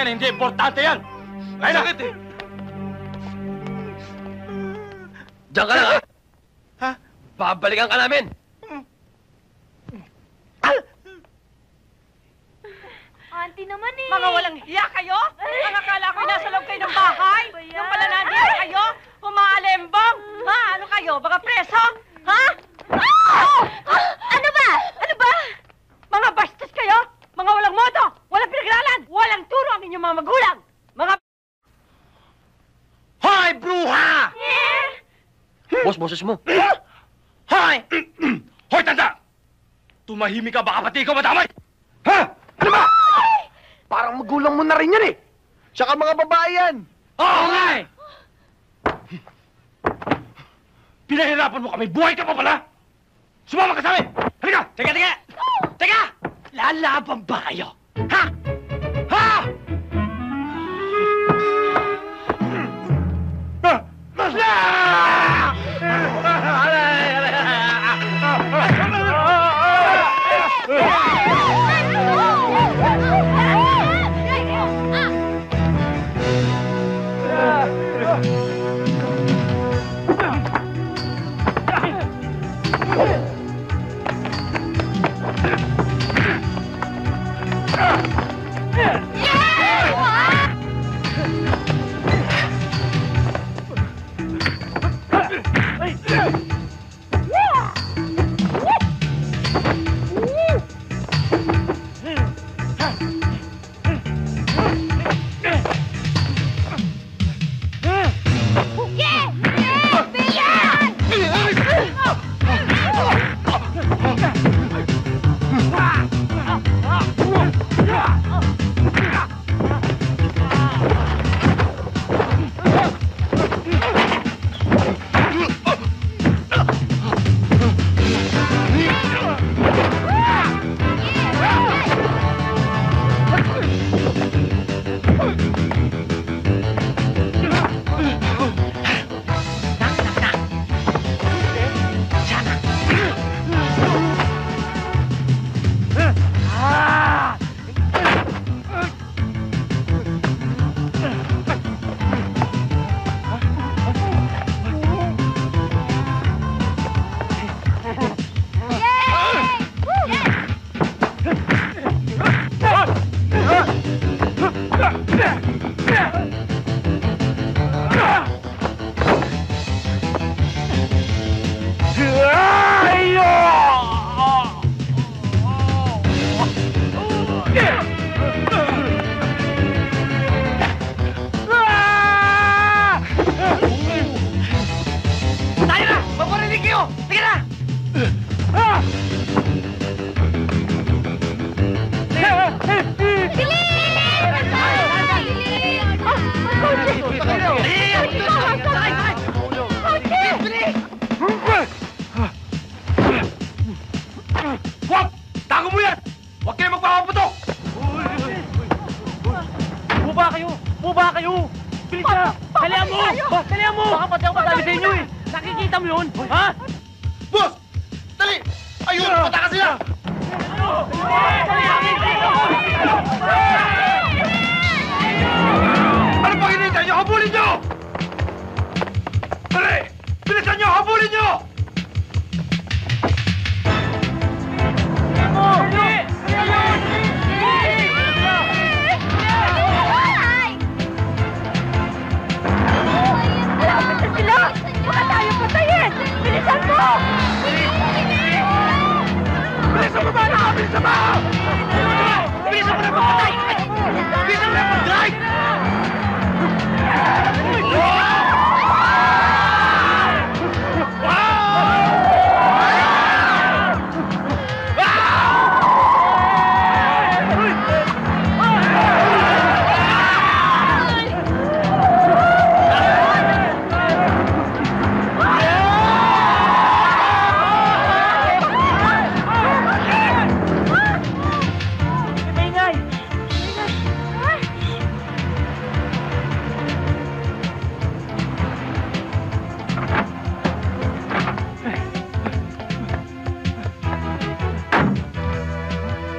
Hindi importante yan! Ay, sakit eh! Diyan ka lang, ha? Ha? Babalikan ka namin! Auntie naman eh! Mga walang hiya kayo? Ang akala ko'y nasa loob kayo ng bahay? Yung pala nandito kayo? Umaalembong? Ha? Ano kayo? Mga preso? Ha? Ano ba? Ano ba? Mga bastos kayo? Mga walang modo! Walang pinag-aralan! Walang turo ang inyong mga magulang! Mga... Hoy, bruha! Boss, boses mo. Hoy! Hoy, tanda! Tumahimik ka, baka pati ikaw madamay! Ha? Ano ba? Parang magulang mo na rin yan eh. Tsaka mga babae yan. Oo nga eh! Pinahirapan mo kami, buhay ka pa pala! Sumama ka sa amin! Halika! Teka! Teka! Lalaban ba kayo? Ha? Ha?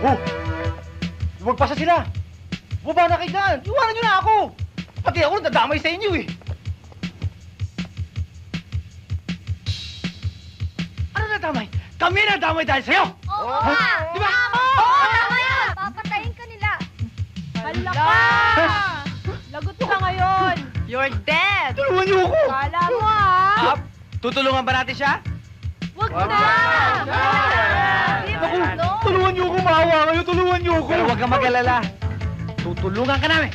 Oh! Lumagpasa sila! Baba na kayo dyan! Iwanan nyo na ako! Pati ako nadamay sa inyo eh! Ano nadamay? Kami nadamay dahil sa'yo! Oo Ha? nga! Di ba? Oo, tama yan! Papatayin ka nila. Hala ka! Lagot ka ngayon! You're dead! Tulungan niyo ako! Kala mo ah! Tutulungan ba natin siya? Wag Wag na! na! Naku, tulungan niyo ako! Maawa kayo! Tulungan niyo ako! Pero huwag kang mag-alala. Tutulungan ka namin.